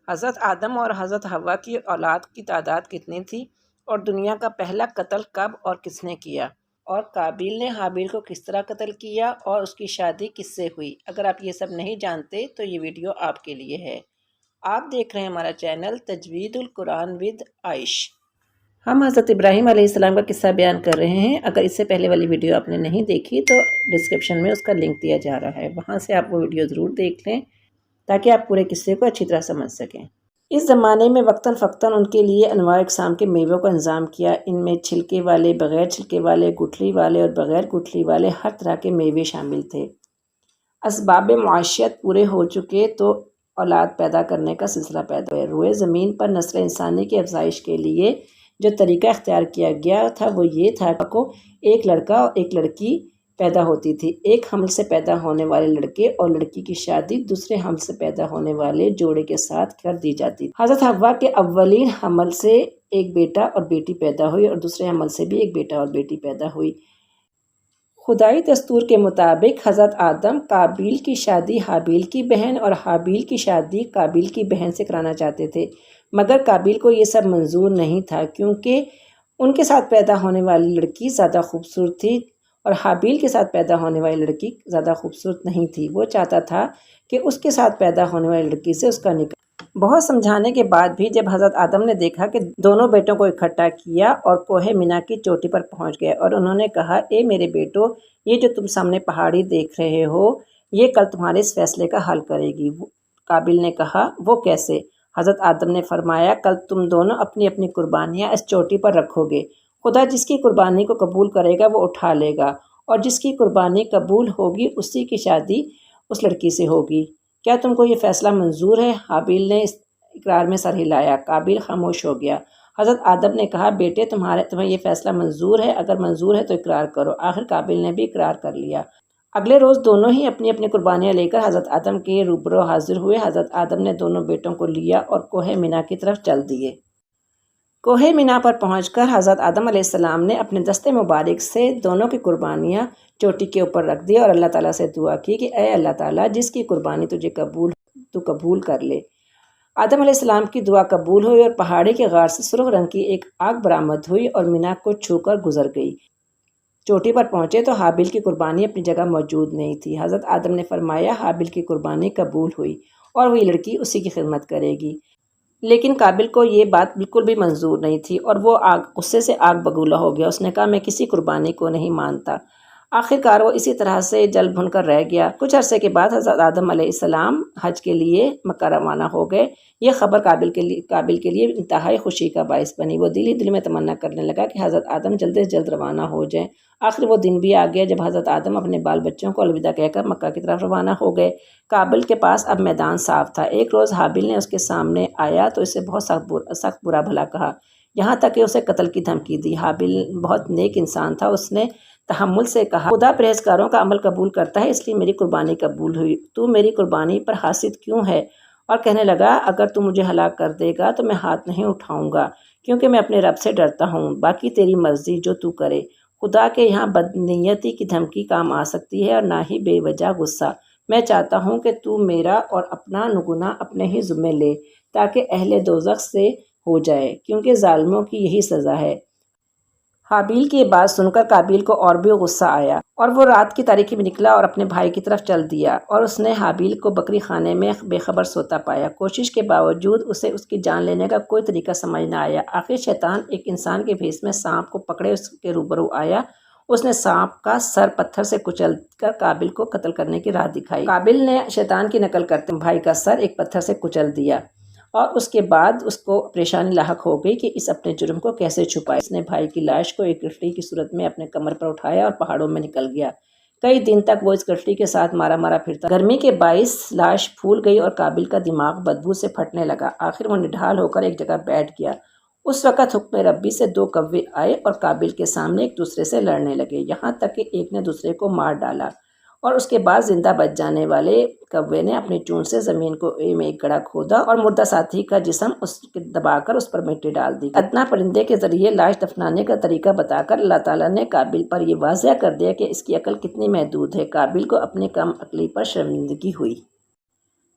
حضرت آدم اور حضرت حوا کی اولاد کی تعداد کتنی تھی، اور دنیا کا پہلا قتل کب اور کس نے کیا، اور قابیل نے حابیل کو کس طرح قتل کیا، اور اس کی شادی کس سے ہوئی۔ اگر آپ یہ سب نہیں جانتے تو یہ ویڈیو آپ کے لیے ہے۔ آپ دیکھ رہے ہیں ہمارا چینل تجوید القرآن ود عائش۔ ہم حضرت ابراہیم علیہ السلام کا قصہ بیان کر رہے ہیں۔ اگر اس سے پہلے والی ویڈیو آپ نے نہیں دیکھی تو ڈسکرپشن میں اس کا لنک دیا جا رہا ہے، وہاں سے آپ وہ ویڈیو ضرور دیکھ لیں تاکہ آپ پورے قصے کو اچھی طرح سمجھ سکیں۔ اس زمانے میں وقتاً فوقتاً ان کے لیے انواع اقسام کے میووں کا انتظام کیا۔ ان میں چھلکے والے، بغیر چھلکے والے، گٹھلی والے اور بغیر گٹھلی والے ہر طرح کے میوے شامل تھے۔ اسباب معاشیت پورے ہو چکے تو اولاد پیدا کرنے کا سلسلہ پیدا ہوا۔ روئے زمین پر نسل انسانی کی افزائش کے لیے جو طریقہ اختیار کیا گیا تھا وہ یہ تھا کہ ایک لڑکا اور ایک لڑکی پیدا ہوتی تھی۔ ایک حمل سے پیدا ہونے والے لڑکے اور لڑکی کی شادی دوسرے حمل سے پیدا ہونے والے جوڑے کے ساتھ کر دی جاتی تھی۔ حضرت حوا کے اولین حمل سے ایک بیٹا اور بیٹی پیدا ہوئی، اور دوسرے حمل سے بھی ایک بیٹا اور بیٹی پیدا ہوئی۔ خدائی دستور کے مطابق حضرت آدم قابیل کی شادی حابیل کی بہن اور حابیل کی شادی قابیل کی بہن سے کرانا چاہتے تھے، مگر قابیل کو یہ سب منظور نہیں تھا، کیونکہ ان کے ساتھ پیدا ہونے والی لڑکی زیادہ خوبصورت تھی اور حابیل کے ساتھ پیدا ہونے والی لڑکی زیادہ خوبصورت نہیں تھی۔ وہ چاہتا تھا کہ اس کے ساتھ پیدا ہونے والی لڑکی سے اس کا نکاح۔ بہت سمجھانے کے بعد بھی جب حضرت آدم نے دیکھا کہ دونوں بیٹوں کو اکٹھا کیا اور کوہ مینا کی چوٹی پر پہنچ گئے، اور انہوں نے کہا، اے میرے بیٹو، یہ جو تم سامنے پہاڑی دیکھ رہے ہو یہ کل تمہارے اس فیصلے کا حل کرے گی۔ قابیل نے کہا، وہ کیسے؟ حضرت آدم نے فرمایا، کل تم دونوں اپنی اپنی قربانیاں اس چوٹی پر رکھو گے۔ خدا جس کی قربانی کو قبول کرے گا وہ اٹھا لے گا، اور جس کی قربانی قبول ہوگی اسی کی شادی اس لڑکی سے ہوگی۔ کیا تم کو یہ فیصلہ منظور ہے؟ حابیل نے اس اقرار میں سر ہلایا۔ قابیل خاموش ہو گیا۔ حضرت آدم نے کہا، بیٹے، تمہیں یہ فیصلہ منظور ہے؟ اگر منظور ہے تو اقرار کرو۔ آخر قابیل نے بھی اقرار کر لیا۔ اگلے روز دونوں ہی اپنی اپنی قربانیاں لے کر حضرت آدم کے روبرو حاضر ہوئے۔ حضرت آدم نے دونوں بیٹوں کو لیا اور کوہ مینا کی طرف چل دیے۔ کوہ مینا پر پہنچ کر حضرت آدم علیہ السلام نے اپنے دست مبارک سے دونوں کی قربانیاں چوٹی کے اوپر رکھ دی اور اللہ تعالیٰ سے دعا کی کہ اے اللہ تعالیٰ، جس کی قربانی تجھے قبول کر لے۔ آدم علیہ السلام کی دعا قبول ہوئی اور پہاڑی کے غار سے سرخ رنگ کی ایک آگ برآمد ہوئی اور مینا کو چھو کر گزر گئی۔ چوٹی پر پہنچے تو حابیل کی قربانی اپنی جگہ موجود نہیں تھی۔ حضرت آدم نے فرمایا، حابیل کی قربانی قبول ہوئی اور وہی لڑکی اسی کی خدمت کرے گی۔ لیکن قابیل کو یہ بات بالکل بھی منظور نہیں تھی اور وہ غصے سے آگ بگولا ہو گیا۔ اس نے کہا، میں کسی قربانی کو نہیں مانتا۔ آخرکار وہ اسی طرح سے جل بھن کر رہ گیا۔ کچھ عرصے کے بعد حضرت آدم علیہ السلام حج کے لیے مکہ روانہ ہو گئے۔ یہ خبر قابیل کے لیے انتہائی خوشی کا باعث بنی۔ وہ دل ہی دل میں تمنا کرنے لگا کہ حضرت آدم جلد سے جلد روانہ ہو جائیں۔ آخر وہ دن بھی آ گیا جب حضرت آدم اپنے بال بچوں کو الوداع کہہ کر مکہ کی طرف روانہ ہو گئے۔ قابیل کے پاس اب میدان صاف تھا۔ ایک روز حابیل نے اس کے سامنے آیا تو اسے بہت سخت برا بھلا کہا، یہاں تک کہ اسے قتل کی دھمکی دی۔ حابیل بہت نیک انسان تھا، اس نے تحمل سے کہا، خدا پرہیزگاروں کا عمل قبول کرتا ہے، اس لیے میری قربانی قبول ہوئی۔ تو میری قربانی پر حاسد کیوں ہے؟ اور کہنے لگا، اگر تو مجھے ہلاک کر دے گا تو میں ہاتھ نہیں اٹھاؤں گا، کیونکہ میں اپنے رب سے ڈرتا ہوں۔ باقی تیری مرضی، جو تو کرے۔ خدا کے یہاں بدنیتی کی دھمکی کام آ سکتی ہے اور نہ ہی بے وجہ غصہ۔ میں چاہتا ہوں کہ تو میرا اور اپنا گناہ اپنے ہی ذمے لے تاکہ اہل دوزخ سے ہو جائے، کیونکہ ظالموں کی یہی سزا ہے۔ حابیل کی یہ بات سن کر قابیل کو اور بھی غصہ آیا اور وہ رات کی تاریکی میں نکلا اور اپنے بھائی کی طرف چل دیا، اور اس نے حابیل کو بکری خانے میں بے خبر سوتا پایا۔ کوشش کے باوجود اسے اس کی جان لینے کا کوئی طریقہ سمجھ نہ آیا۔ آخر شیطان ایک انسان کے بھیس میں سانپ کو پکڑے اس کے روبرو آیا۔ اس نے سانپ کا سر پتھر سے کچل کر قابیل کو قتل کرنے کی راہ دکھائی۔ قابیل نے شیطان کی نقل کرتے بھائی کا سر ایک پتھر سے کچل دیا، اور اس کے بعد اس کو پریشانی لاحق ہو گئی کہ اس اپنے جرم کو کیسے چھپائے۔ اس نے بھائی کی لاش کو ایک گٹھلی کی صورت میں اپنے کمر پر اٹھایا اور پہاڑوں میں نکل گیا۔ کئی دن تک وہ اس گٹھلی کے ساتھ مارا مارا پھرتا۔ گرمی کے باعث لاش پھول گئی اور قابیل کا دماغ بدبو سے پھٹنے لگا۔ آخر وہ نڈھال ہو کر ایک جگہ بیٹھ گیا۔ اس وقت حکم ربی سے 2 کوے آئے اور قابیل کے سامنے ایک دوسرے سے لڑنے لگے، یہاں تک کہ ایک نے دوسرے کو مار ڈالا، اور اس کے بعد زندہ بچ جانے والے کوے نے اپنی چونچ سے زمین میں ایک گڑھا کھودا اور مردہ ساتھی کا جسم دبا کر اس پر مٹی ڈال دی۔ ادنیٰ پرندے کے ذریعے لاش دفنانے کا طریقہ بتا کر اللہ تعالیٰ نے قابیل پر یہ واضح کر دیا کہ اس کی عقل کتنی محدود ہے۔ قابیل کو اپنی کم عقلی پر شرمندگی ہوئی۔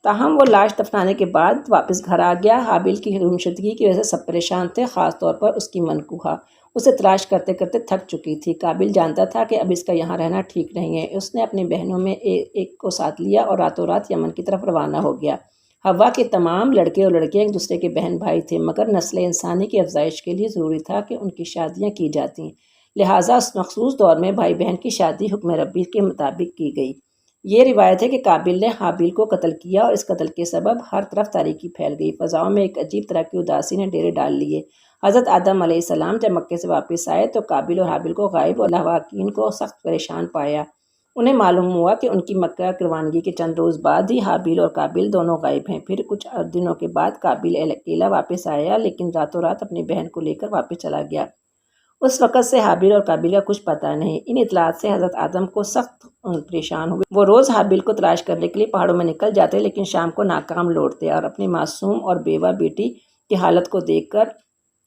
تاہم وہ لاش دفنانے کے بعد واپس گھر آ گیا۔ حابیل کی گمشدگی کی وجہ سے سب پریشان تھے، خاص طور پر اس کی منکوحہ۔ اسے تلاش کرتے کرتے تھک چکی تھی۔ قابل جانتا تھا کہ اب اس کا یہاں رہنا ٹھیک نہیں ہے۔ اس نے اپنی بہنوں میں ایک کو ساتھ لیا اور راتوں رات یمن کی طرف روانہ ہو گیا۔ حوا کے تمام لڑکے اور لڑکیاں ایک دوسرے کے بہن بھائی تھے، مگر نسل انسانی کی افزائش کے لیے ضروری تھا کہ ان کی شادیاں کی جاتیں، لہٰذا اس مخصوص دور میں بھائی بہن کی شادی حکم ربی کے مطابق کی گئی۔ یہ روایت ہے کہ قابل نے حابیل کو قتل کیا اور اس قتل کے سبب ہر طرف تاریکی پھیل گئی۔ فضاؤں میں ایک عجیب طرح کی اداسی نے ڈیرے ڈال لیے۔ حضرت آدم علیہ السلام جب مکے سے واپس آئے تو قابل اور حابیل کو غائب اور لواحقین کو سخت پریشان پایا۔ انہیں معلوم ہوا کہ ان کی مکہ کی روانگی کے چند روز بعد ہی حابیل اور قابل دونوں غائب ہیں۔ پھر کچھ دنوں کے بعد قابل اکیلا واپس آیا، لیکن راتوں رات اپنی بہن کو لے کر واپس چلا گیا۔ اس وقت سے حابیل اور قابل کا کچھ پتہ نہیں۔ ان اطلاعات سے حضرت آدم کو سخت پریشان ہوئے۔ وہ روز حابیل کو تلاش کرنے کے لیے پہاڑوں میں نکل جاتے، لیکن شام کو ناکام لوٹتے اور اپنی معصوم اور بیوہ بیٹی کی حالت کو دیکھ کر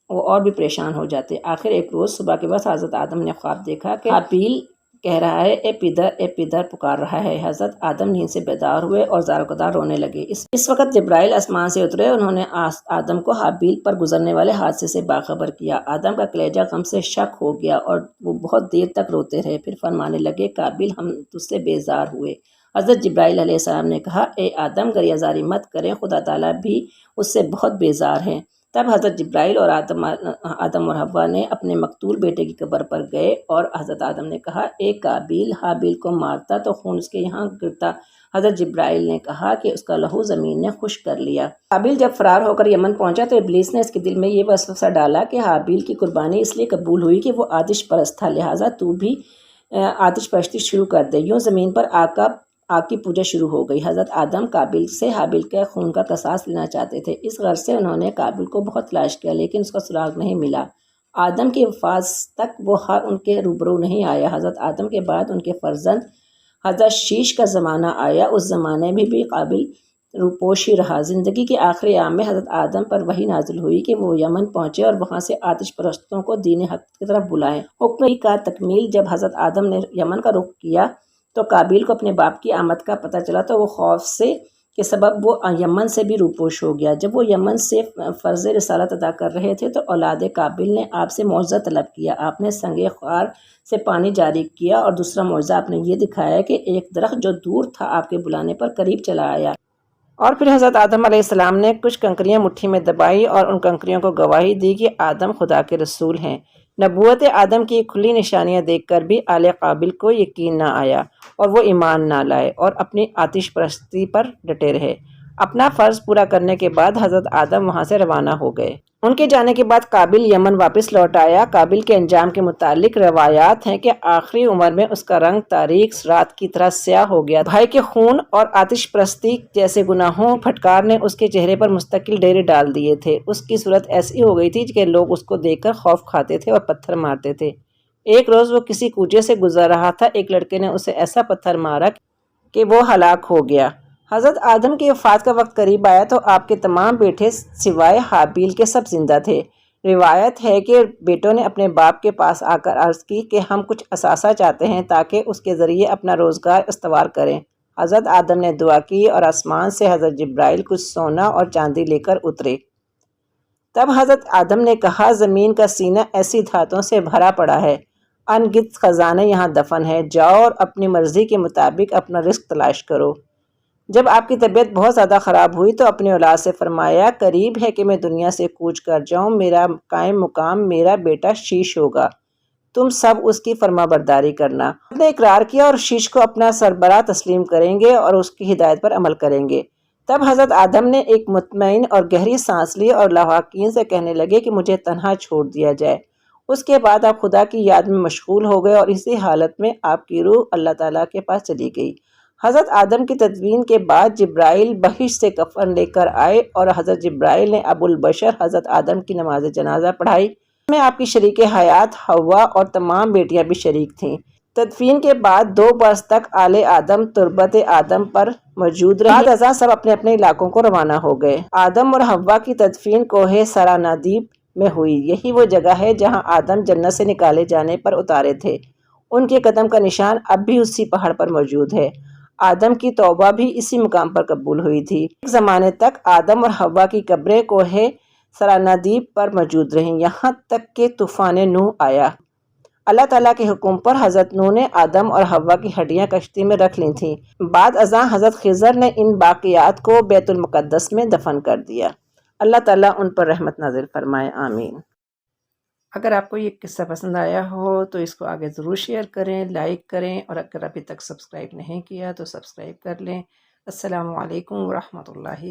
وہ اور بھی پریشان ہو جاتے۔ آخر ایک روز صبح کے وقت حضرت آدم نے خواب دیکھا کہ حابیل کہہ رہا ہے، اے پدر پکار رہا ہے۔ حضرت آدم نیند سے بیدار ہوئے اور زار و قدار رونے لگے۔ اس وقت جبرائیل آسمان سے اترے۔ انہوں نے آدم کو حابیل پر گزرنے والے حادثے سے باخبر کیا۔ آدم کا کلیجہ غم سے شک ہو گیا اور وہ بہت دیر تک روتے رہے، پھر فرمانے لگے، قابل، ہم تجھ سے بیزار ہوئے۔ حضرت جبرائیل علیہ السلام نے کہا، اے آدم، گریہ زاری مت کریں، خدا تعالیٰ بھی اس سے بہت بیزار ہیں۔ تب حضرت جبرائیل اور آدم اور حوا نے اپنے مقتول بیٹے کی قبر پر گئے اور حضرت آدم نے کہا، اے قابل، حابیل کو مارتا تو خون اس کے یہاں گرتا۔ حضرت جبرائیل نے کہا کہ اس کا لہو زمین نے خشک کر لیا۔ قابل جب فرار ہو کر یمن پہنچا تو ابلیس نے اس کے دل میں یہ وسوسہ ڈالا کہ حابیل کی قربانی اس لیے قبول ہوئی کہ وہ آتش پرست تھا، لہٰذا تو بھی آتش پرستی شروع کر دے۔ یوں زمین پر آگ کی پوجا شروع ہو گئی۔ حضرت آدم قابل سے حابیل کے خون کا قصاص لینا چاہتے تھے۔ اس غرض سے انہوں نے قابل کو بہت تلاش کیا، لیکن اس کا سراغ نہیں ملا۔ آدم کی وفات تک وہ ان کے روبرو نہیں آیا۔ حضرت آدم کے بعد ان کے فرزند حضرت شیش کا زمانہ آیا۔ اس زمانے میں بھی قابل روپوش ہی رہا۔ زندگی کے آخری ایام میں حضرت آدم پر وحی نازل ہوئی کہ وہ یمن پہنچے اور وہاں سے آتش پرستوں کو دین حق کی طرف بلائیں۔ حکم کا تکمیل جب حضرت آدم نے یمن کا رخ کیا تو قابل کو اپنے باپ کی آمد کا پتہ چلا تو وہ خوف سے کے سبب وہ یمن سے بھی روپوش ہو گیا۔ جب وہ یمن سے فرض رسالت ادا کر رہے تھے تو اولاد قابل نے آپ سے معجزہ طلب کیا۔ آپ نے سنگ خار سے پانی جاری کیا اور دوسرا معجزہ آپ نے یہ دکھایا کہ ایک درخت جو دور تھا آپ کے بلانے پر قریب چلا آیا۔ اور پھر حضرت آدم علیہ السلام نے کچھ کنکریاں مٹھی میں دبائی اور ان کنکریوں کو گواہی دی کہ آدم خدا کے رسول ہیں۔ نبوت آدم کی کھلی نشانیاں دیکھ کر بھی آل قابل کو یقین نہ آیا اور وہ ایمان نہ لائے اور اپنی آتش پرستی پر ڈٹے رہے۔ اپنا فرض پورا کرنے کے بعد حضرت آدم وہاں سے روانہ ہو گئے۔ ان کے جانے کے بعد قابل یمن واپس لوٹ آیا۔ قابل کے انجام کے متعلق روایات ہیں کہ آخری عمر میں اس کا رنگ تاریک رات کی طرح سیاہ ہو گیا۔ بھائی کے خون اور آتش پرستی جیسے گناہوں پھٹکار نے اس کے چہرے پر مستقل ڈیرے ڈال دیے تھے۔ اس کی صورت ایسی ہو گئی تھی کہ لوگ اس کو دیکھ کر خوف کھاتے تھے اور پتھر مارتے تھے۔ ایک روز وہ کسی کوچے سے گزر رہا تھا، ایک لڑکے نے اسے ایسا پتھر مارا کہ وہ ہلاک ہو گیا۔ حضرت آدم کی وفات کا وقت قریب آیا تو آپ کے تمام بیٹے سوائے حابیل کے سب زندہ تھے۔ روایت ہے کہ بیٹوں نے اپنے باپ کے پاس آ کر عرض کی کہ ہم کچھ اثاثہ چاہتے ہیں تاکہ اس کے ذریعے اپنا روزگار استوار کریں۔ حضرت آدم نے دعا کی اور آسمان سے حضرت جبرائیل کچھ سونا اور چاندی لے کر اترے۔ تب حضرت آدم نے کہا، زمین کا سینہ ایسی دھاتوں سے بھرا پڑا ہے، ان گنت خزانے یہاں دفن ہے، جاؤ اور اپنی مرضی کے مطابق اپنا رزق تلاش کرو۔ جب آپ کی طبیعت بہت زیادہ خراب ہوئی تو اپنی اولاد سے فرمایا، قریب ہے کہ میں دنیا سے کوچ کر جاؤں، میرا قائم مقام میرا بیٹا شیش ہوگا، تم سب اس کی فرما برداری کرنا۔ آپ نے اقرار کیا اور شیش کو اپنا سربراہ تسلیم کریں گے اور اس کی ہدایت پر عمل کریں گے۔ تب حضرت آدم نے ایک مطمئن اور گہری سانس لی اور لواحقین سے کہنے لگے کہ مجھے تنہا چھوڑ دیا جائے۔ اس کے بعد آپ خدا کی یاد میں مشغول ہو گئے اور اسی حالت میں آپ کی روح اللہ تعالیٰ کے پاس چلی گئی۔ حضرت آدم کی تدفین کے بعد جبرائیل بہشت سے کفن لے کر آئے اور حضرت جبرائیل نے ابو البشر حضرت آدم کی نماز جنازہ پڑھائی۔ اس میں آپ کی شریک حیات حوا اور تمام بیٹیاں بھی شریک تھیں۔ تدفین کے بعد 2 برس تک آل آدم تربت آدم پر موجود رہے۔ بعد ازاں سب اپنے اپنے علاقوں کو روانہ ہو گئے۔ آدم اور حوا کی تدفین کوہ سرانادیب میں ہوئی۔ یہی وہ جگہ ہے جہاں آدم جنت سے نکالے جانے پر اتارے تھے۔ ان کے قدم کا نشان اب بھی اسی پہاڑ پر موجود ہے۔ آدم کی توبہ بھی اسی مقام پر قبول ہوئی تھی۔ ایک زمانے تک آدم اور حوا کی قبریں کوہ سرانادیب پر موجود رہیں، یہاں تک کہ طوفان نوح آیا۔ اللہ تعالیٰ کے حکم پر حضرت نوح نے آدم اور حوا کی ہڈیاں کشتی میں رکھ لی تھیں۔ بعد ازاں حضرت خضر نے ان باقیات کو بیت المقدس میں دفن کر دیا۔ اللہ تعالیٰ ان پر رحمت نازل فرمائے، آمین۔ اگر آپ کو یہ قصہ پسند آیا ہو تو اس کو آگے ضرور شیئر کریں، لائک کریں، اور اگر ابھی تک سبسکرائب نہیں کیا تو سبسکرائب کر لیں۔ السلام علیکم ورحمۃ اللہ۔